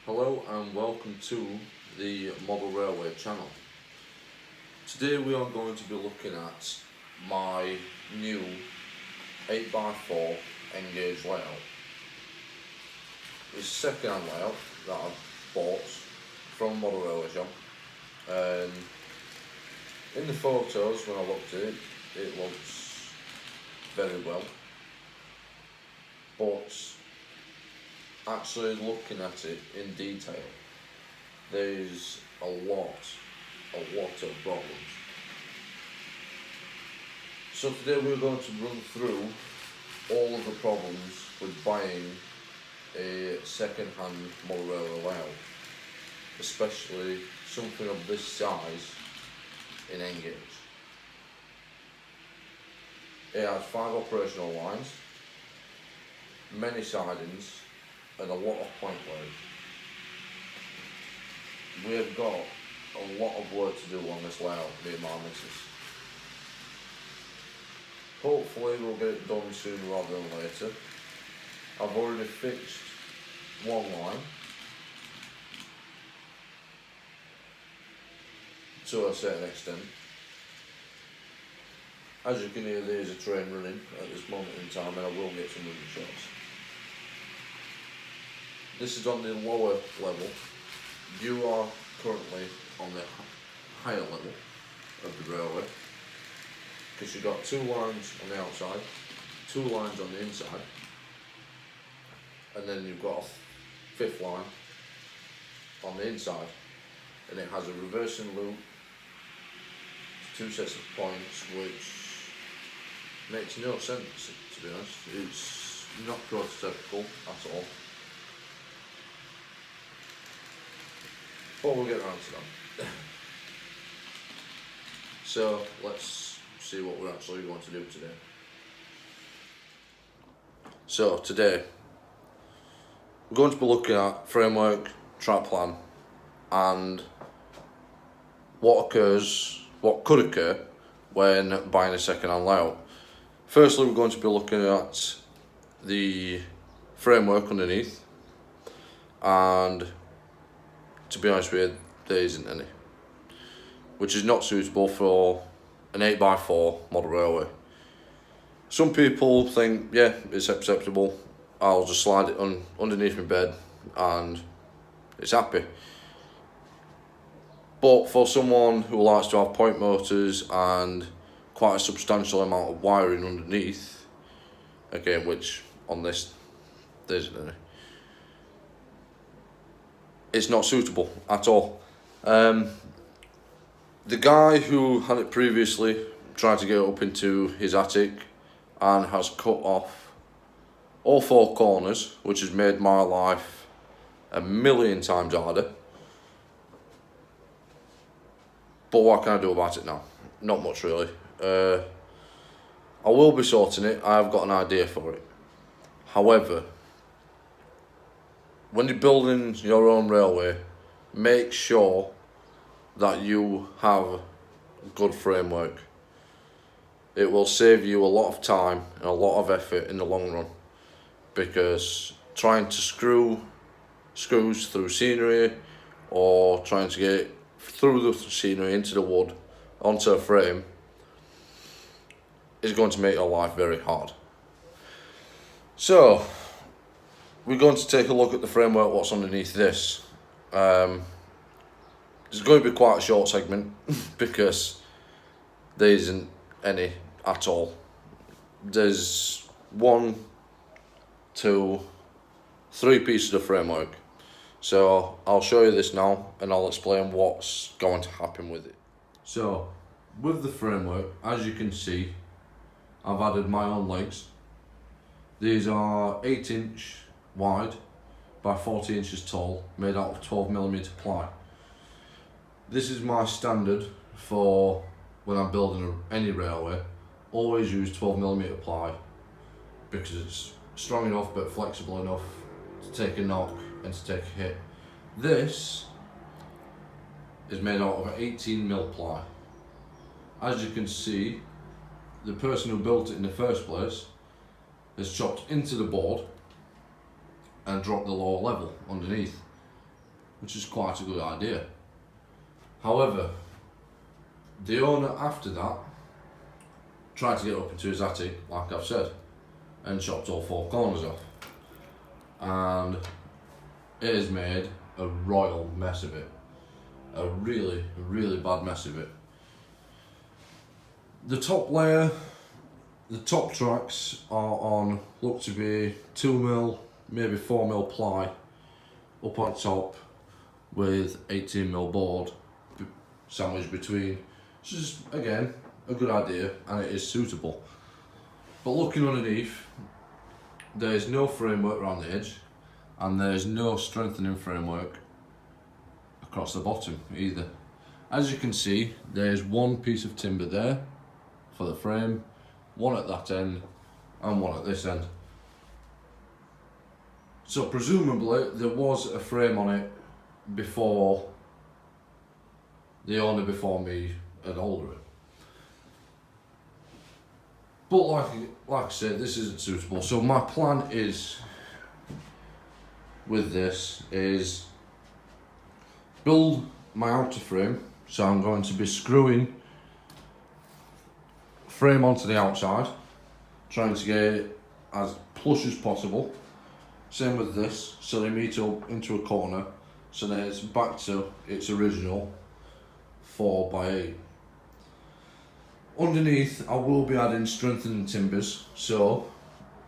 Hello and welcome to the Model Railway channel. Today we are going to be looking at my new 8x4 Engage layout. It's a second-hand layout that I've bought from Model Railway shop, and in the photos when I looked at it, it looks very well, but actually looking at it in detail, there's a lot of problems. So today we're going to run through all of the problems with buying a second-hand model railway layout, especially something of this size in Engage. It has 5 operational lines, many sidings, and a lot of point load. We have got a lot of work to do on this layout, me and my missus. Hopefully we'll get it done sooner rather than later. I've already fixed one line to a certain extent. As you can hear, there's a train running at this moment in time, and I will get some running shots. This is on the lower level. You are currently on the higher level of the railway, because you've got 2 lines on the outside, 2 lines on the inside, and then you've got a 5th line on the inside, and it has a reversing loop, 2 sets of points, which makes no sense, to be honest. It's not prototypical at all. But we'll get around to that. So let's see what we're actually going to do today. So today we're going to be looking at framework, track plan, and what could occur when buying a second-hand layout. Firstly, we're going to be looking at the framework underneath, and to be honest with you, there isn't any, which is not suitable for an 8x4 model railway. Some people think, yeah, it's acceptable, I'll just slide it underneath my bed and it's happy. But for someone who likes to have point motors and quite a substantial amount of wiring underneath, again, which on this there isn't any, it's not suitable at all. The guy who had it previously tried to get it up into his attic and has cut off all 4 corners, which has made my life a million times harder. But what can I do about it now? Not much really. I will be sorting it. I've got an idea for it. However, when you're building your own railway, make sure that you have good framework. It will save you a lot of time and a lot of effort in the long run, because trying to screw screws through scenery or trying to get through the scenery into the wood onto a frame is going to make your life very hard. So we're going to take a look at the framework, what's underneath this. It's going to be quite a short segment because there isn't any at all. There's 1, 2, 3 pieces of framework. So I'll show you this now and I'll explain what's going to happen with it. So with the framework, as you can see, I've added my own legs. These are 8-inch wide by 40 inches tall, made out of 12mm ply. This is my standard for when I'm building any railway. Always use 12mm ply because it's strong enough but flexible enough to take a knock and to take a hit. This is made out of 18mm ply. As you can see, the person who built it in the first place has chopped into the board and dropped the lower level underneath. which is quite a good idea. However, the owner after that tried to get up into his attic, like I've said, and chopped all 4 corners off. And it has made a royal mess of it. A really, really bad mess of it. The top layer, the top tracks are on, look to be 2mm, maybe 4mm ply up on top with 18mm board sandwiched between. Which is, again, a good idea, and it is suitable. But looking underneath, there is no framework around the edge, and there is no strengthening framework across the bottom either. As you can see, there is one piece of timber there for the frame, one at that end, and one at this end. So presumably there was a frame on it before the owner before me had altered it. But like I said, this isn't suitable. So my plan is, with this, is build my outer frame. So I'm going to be screwing frame onto the outside, trying to get it as plush as possible. Same with this, so they meet up into a corner, so that it's back to its original 4x8. Underneath, I will be adding strengthening timbers, so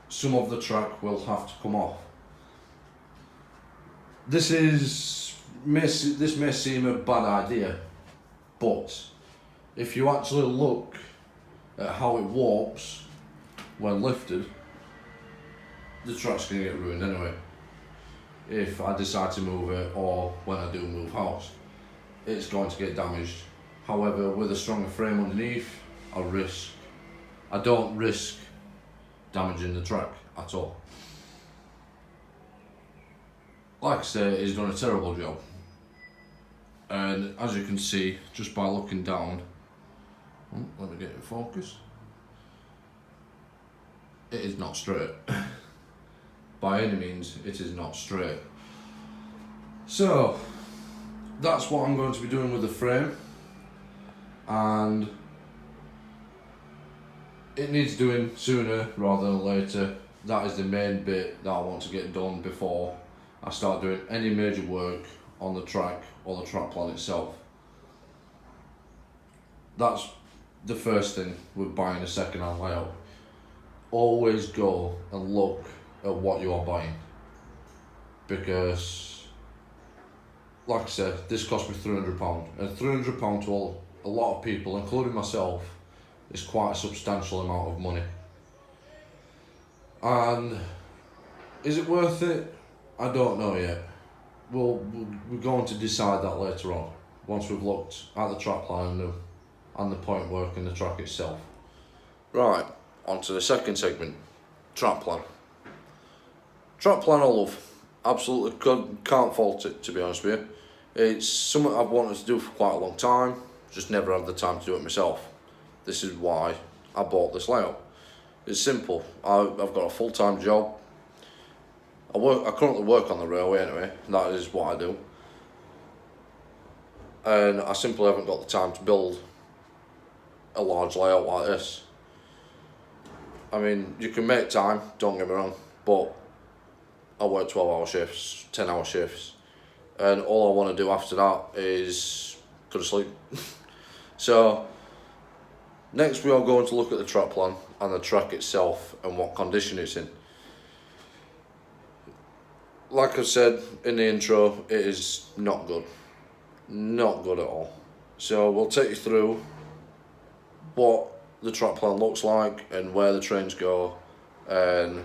some of the track will have to come off. This may seem a bad idea, but if you actually look at how it warps when lifted, the track's going to get ruined anyway. If I decide to move it, or when I do move house, it's going to get damaged. However, with a stronger frame underneath, I don't risk damaging the track at all. Like I say, he's done a terrible job. And as you can see, just by looking down, let me get in focus. It is not straight. By any means, it is not straight. So, that's what I'm going to be doing with the frame. And it needs doing sooner rather than later. That is the main bit that I want to get done before I start doing any major work on the track or the track plan itself. That's the first thing with buying a second-hand layout. Always go and look at what you are buying, because like I said, this cost me £300, and £300 to a lot of people, including myself, is quite a substantial amount of money. And is it worth it? I don't know yet. We're going to decide that later on, once we've looked at the track plan and the point work and the track itself. Right, on to the second segment, track plan. Track plan I love, absolutely can't fault it, to be honest with you. It's something I've wanted to do for quite a long time, just never had the time to do it myself. This is why I bought this layout. It's simple. I've got a full-time job. I currently work on the railway anyway, that is what I do. And I simply haven't got the time to build a large layout like this. I mean, you can make time, don't get me wrong, but I work 12-hour shifts, 10-hour shifts, and all I want to do after that is go to sleep. So, next we are going to look at the track plan and the track itself and what condition it's in. Like I said in the intro, it is not good. Not good at all. So we'll take you through what the track plan looks like and where the trains go and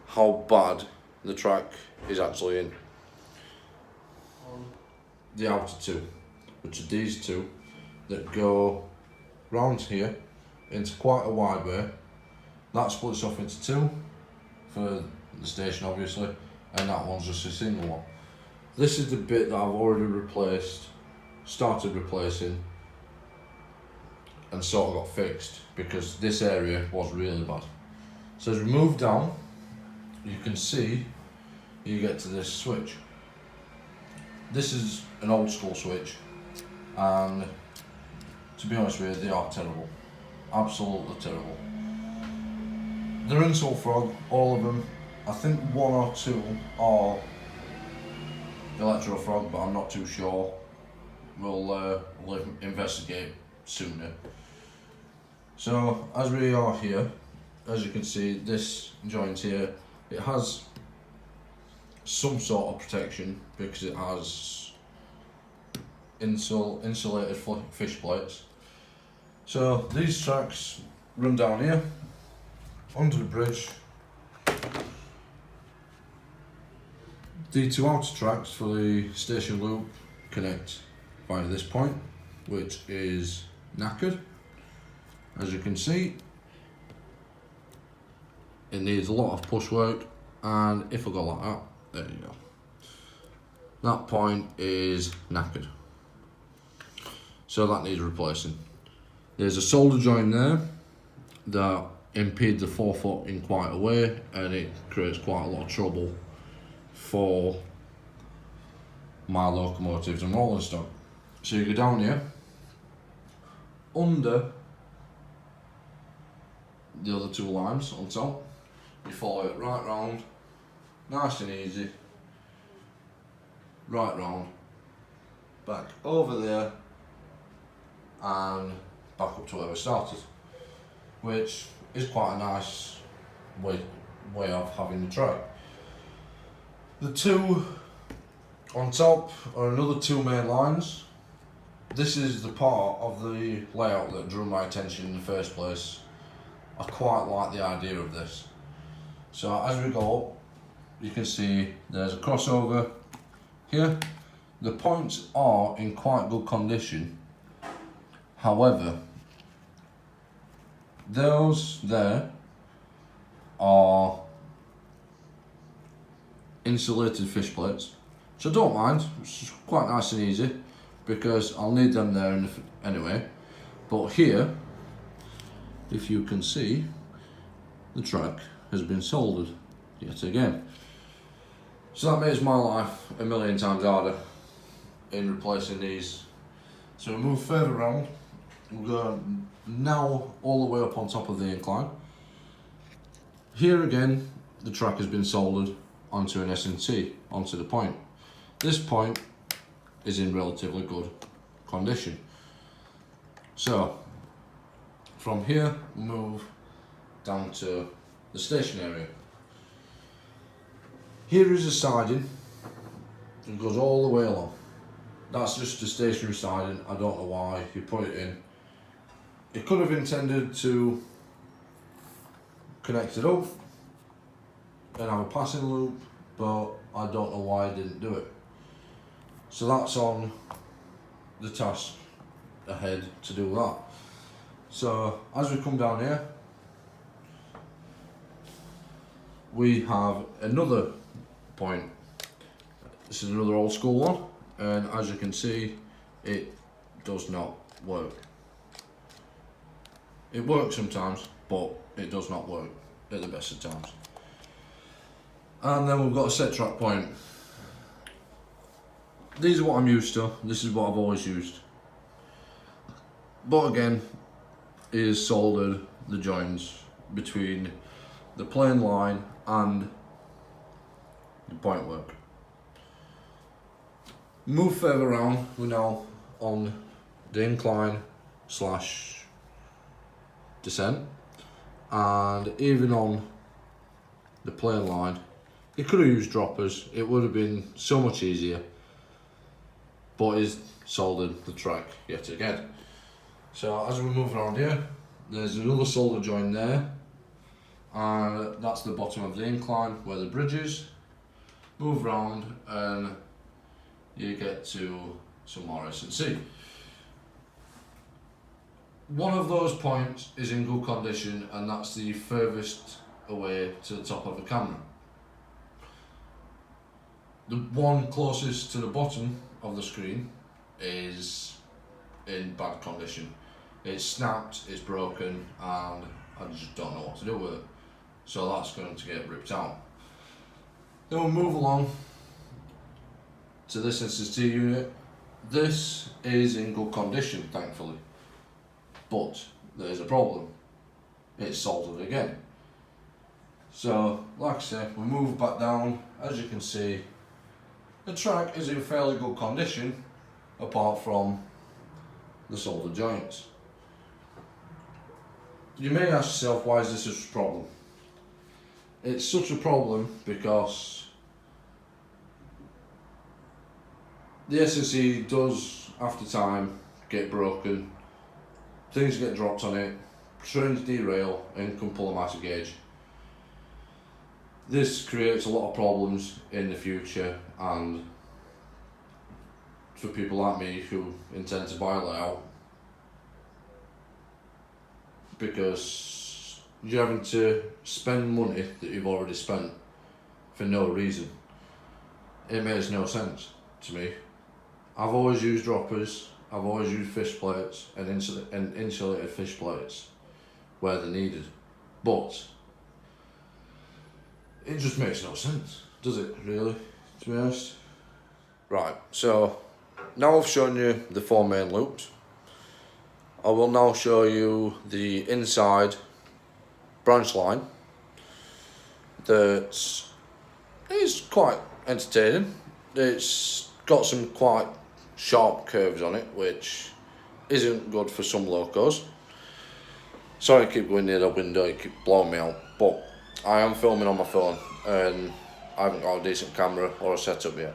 how bad the track is actually in. The outer two, which are these two that go round here into quite a wide way. That splits off into two for the station obviously, and that one's just a single one. This is the bit that I've already started replacing and sort of got fixed, because this area was really bad. So as we move down, you can see you get to this switch. This is an old school switch, and to be honest with you, they are terrible. Absolutely terrible. They're in Frog, all of them. I think one or two are Electro Frog, but I'm not too sure. We'll investigate sooner. So as we are here, as you can see, this joint here, it has some sort of protection because it has insulated fish plates. So these tracks run down here under the bridge. The two outer tracks for the station loop connect via this point, which is knackered. As you can see, it needs a lot of push work, and if I go like that, there you go. That point is knackered, so that needs replacing. There's a solder joint there that impedes the forefoot in quite a way, and it creates quite a lot of trouble for my locomotives and rolling stock. So you go down here, under the other two lines on top, you follow it right round, nice and easy, right round, back over there, and back up to where we started, which is quite a nice way of having the track. The two on top are another two main lines. This is the part of the layout that drew my attention in the first place. I quite like the idea of this. So as we go up, you can see there's a crossover here. The points are in quite good condition. However, those there are insulated fish plates, so don't mind, it's quite nice and easy because I'll need them there anyway. But here, if you can see, the track has been soldered yet again, so that makes my life a million times harder in replacing these. So we move further around, we'll go now all the way up on top of the incline. Here again, the track has been soldered onto an S&T, onto the point. This point is in relatively good condition. So from here, we move down to the station area. Here is a siding that goes all the way along. That's just a stationary siding. I don't know why you put it in. It could have intended to connect it up and have a passing loop, but I don't know why I didn't do it. So that's on the task ahead to do that. So as we come down here, we have another point. This is another old school one, and as you can see, it does not work. It works sometimes, but it does not work at the best of times. And then we've got a set track point. These are what I'm used to. This is what I've always used. But again, it is soldered the joints between the plain line and the point work. Move further around, we're now on the incline slash descent, and even on the plain line, it could have used droppers. It would have been so much easier, but it's soldered the track yet again. So as we move around here, there's another solder joint there, and that's the bottom of the incline where the bridge is. Move around and you get to some more S&C. One of those points is in good condition, and that's the furthest away to the top of the camera. The one closest to the bottom of the screen is in bad condition. It's snapped, it's broken, and I just don't know what to do with it. So that's going to get ripped out. Then we'll move along to this SST unit. This is in good condition, thankfully, but there's a problem. It's soldered again. So, like I say, we move back down. As you can see, the track is in fairly good condition, apart from the solder joints. You may ask yourself, why is this such a problem? It's such a problem because the SSE does, after time, get broken, things get dropped on it, trains derail and can pull a master gauge. This creates a lot of problems in the future, and for people like me who intend to buy a layout, because you're having to spend money that you've already spent for no reason. It makes no sense to me. I've always used droppers, I've always used fish plates and insulated fish plates where they're needed, but it just makes no sense, does it, really, to be honest? Right, so now I've shown you the 4 main loops. I will now show you the inside branch line that is quite entertaining. It's got some quite sharp curves on it, which isn't good for some locos. Sorry I keep going near the window, you keep blowing me out, but I am filming on my phone and I haven't got a decent camera or a setup yet.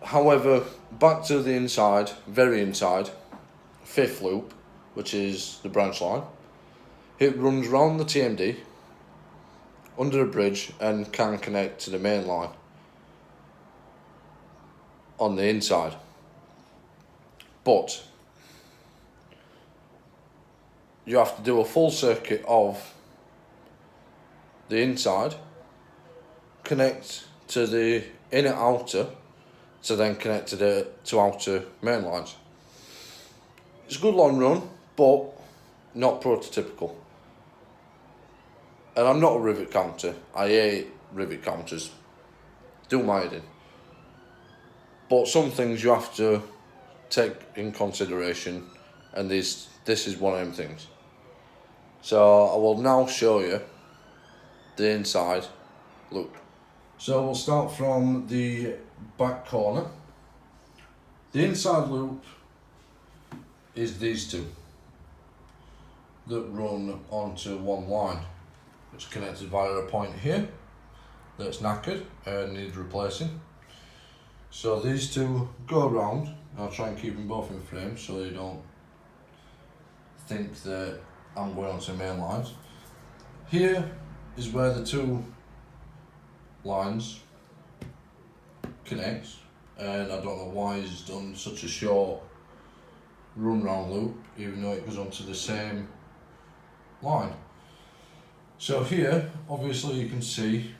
However, back to the inside, very inside, 5th loop, which is the branch line. It runs round the TMD, under a bridge, and can connect to the main line on the inside. But you have to do a full circuit of the inside, connect to the inner outer, to then connect to the outer main lines. It's a good long run, but not prototypical. And I'm not a rivet counter. I hate rivet counters. Do my head in. But some things you have to take in consideration, and this is one of them things. So I will now show you the inside loop. So we'll start from the back corner. The inside loop is these two that run onto one line. It's connected via a point here that's knackered and needs replacing. So these two go around. I'll try and keep them both in frame so they don't think that I'm going onto main lines. Here is where the two lines connect, and I don't know why he's done such a short run round loop, even though it goes onto the same line. So here, obviously you can see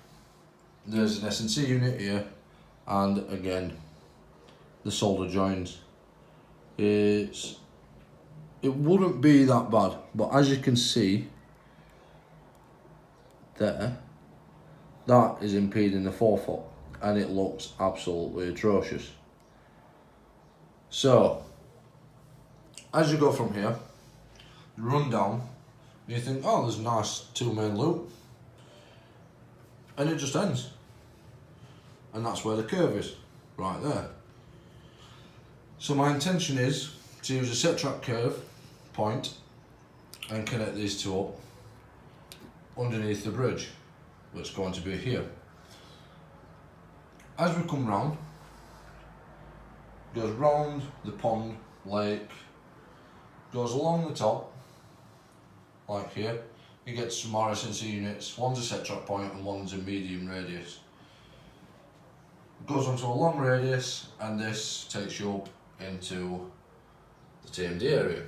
there's an S&C unit here, and again, the solder joins. It wouldn't be that bad, but as you can see there, that is impeding the forefoot, and it looks absolutely atrocious. So, as you go from here, you run down, and you think, oh, there's a nice 2 main loop, and it just ends. And that's where the curve is, right there. So my intention is to use a set track curve point and connect these two up underneath the bridge, which is going to be here. As we come round, goes round the pond, lake, goes along the top, like here. You get some more S&C units, one's a set track point and one's a medium radius. It goes onto a long radius, and this takes you up into the TMD area.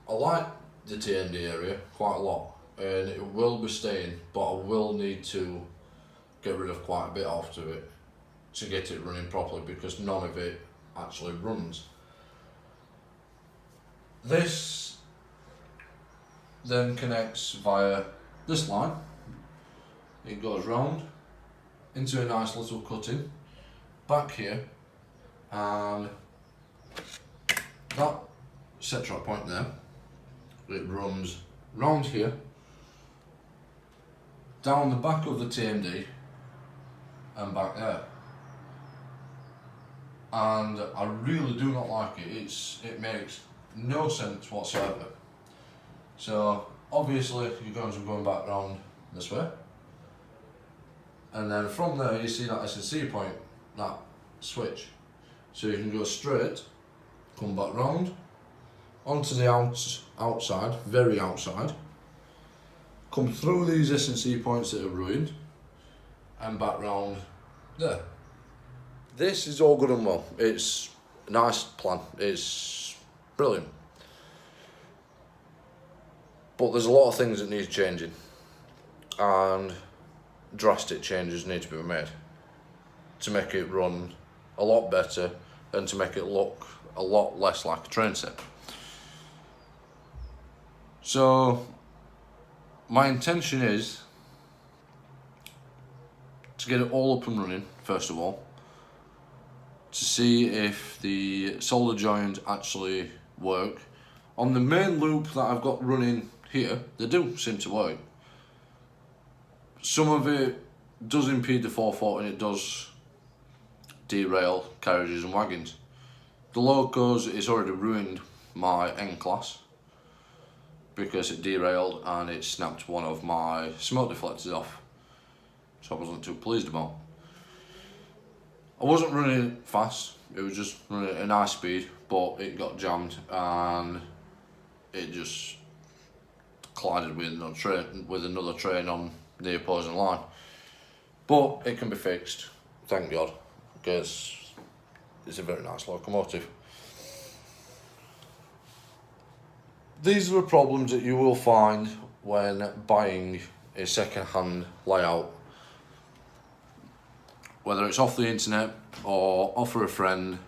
I like the TMD area quite a lot, and it will be staying, but I will need to get rid of quite a bit after it to get it running properly, because none of it actually runs. This then connects via this line. It goes round into a nice little cutting back here, and that set track point there, it runs round here, down the back of the TMD and back there. And I really do not like it. It makes no sense whatsoever. So obviously you're going to be going back round this way, and then from there you see that SNC point, that switch. So you can go straight, come back round onto the outside, very outside, come through these SNC points that are ruined, and back round there. This is all good and well. It's a nice plan. It's brilliant. But there's a lot of things that need changing, and drastic changes need to be made to make it run a lot better and to make it look a lot less like a train set. So my intention is to get it all up and running first of all, to see if the solder joints actually work. On the main loop that I've got running here, they do seem to work. Some of it does impede the 440 and it does derail carriages and wagons. The locos is already ruined my N-Class because it derailed and it snapped one of my smoke deflectors off, so I wasn't too pleased about. I wasn't running it fast, it was just running at a nice speed, but it got jammed and it just collided with another train on the opposing line. But it can be fixed, thank God, because it's a very nice locomotive. These are the problems that you will find when buying a second-hand layout, whether it's off the internet or off for a friend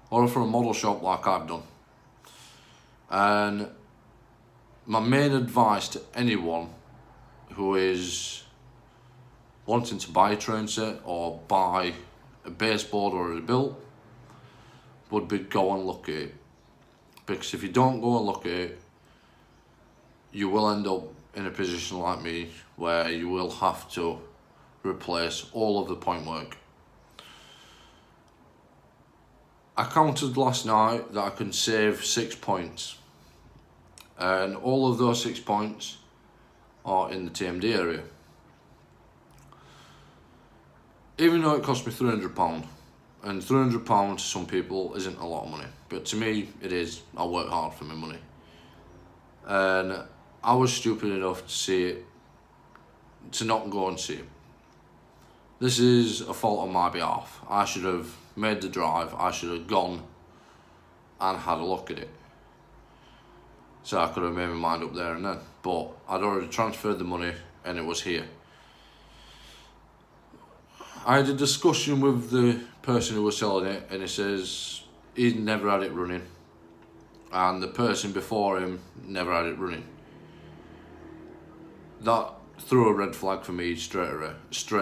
or for a model shop like I've done. And my main advice to anyone who is wanting to buy a train set or buy a baseboard or a built would be go and look at it. Because if you don't go and look at it, you will end up in a position like me where you will have to replace all of the point work. I counted last night that I can save 6 points, and all of those 6 points are in the TMD area. Even though it cost me £300, and £300 to some people isn't a lot of money, but to me it is. I work hard for my money, and I was stupid enough to see it, to not go and see it. This is a fault on my behalf. I should have made the drive, I should have gone and had a look at it, so I could have made my mind up there and then, but I'd already transferred the money and it was here. I had a discussion with the person who was selling it, and he says he'd never had it running and the person before him never had it running. That threw a red flag for me straight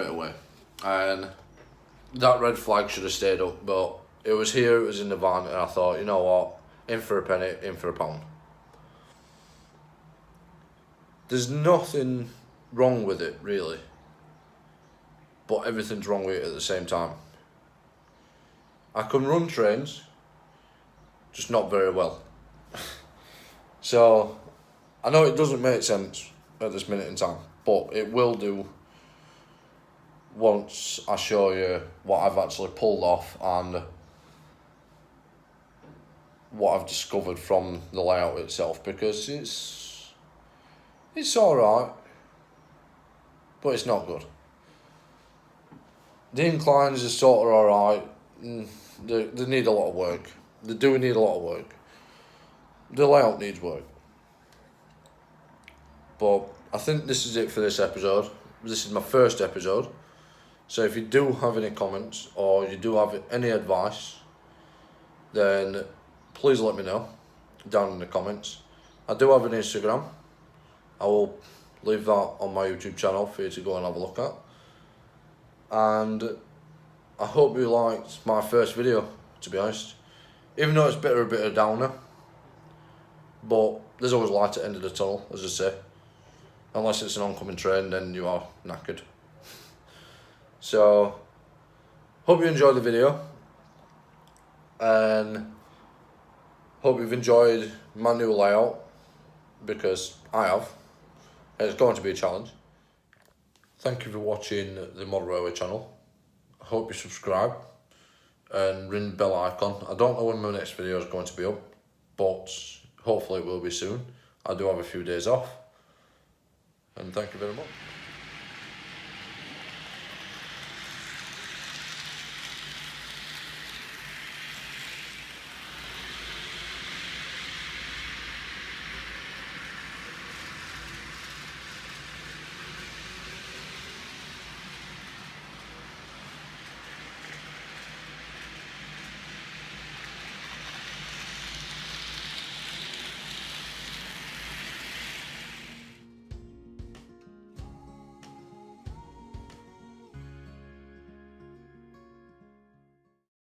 away, and that red flag should have stayed up, but it was here, it was in the van, and I thought, you know what, in for a penny, in for a pound. There's nothing wrong with it really, but everything's wrong with it at the same time. I can run trains, just not very well. So I know it doesn't make sense at this minute in time, but it will do once I show you what I've actually pulled off and what I've discovered from the layout itself, because it's alright, but it's not good. The inclines are sort of alright, they need a lot of work. They do need a lot of work. The layout needs work. But I think this is it for this episode. This is my first episode. So if you do have any comments or you do have any advice, then please let me know down in the comments. I do have an Instagram. I will leave that on my YouTube channel for you to go and have a look at. and I hope you liked my first video, to be honest. Even though it's a bit of a downer, but there's always light at the end of the tunnel, as I say. Unless it's an oncoming train, then you are knackered. So, hope you enjoyed the video, and hope you've enjoyed my new layout, because I have. It's going to be a challenge. Thank you for watching the Model Railway channel. I hope you subscribe and ring the bell icon. I don't know when my next video is going to be up, but hopefully it will be soon. I do have a few days off, and thank you very much.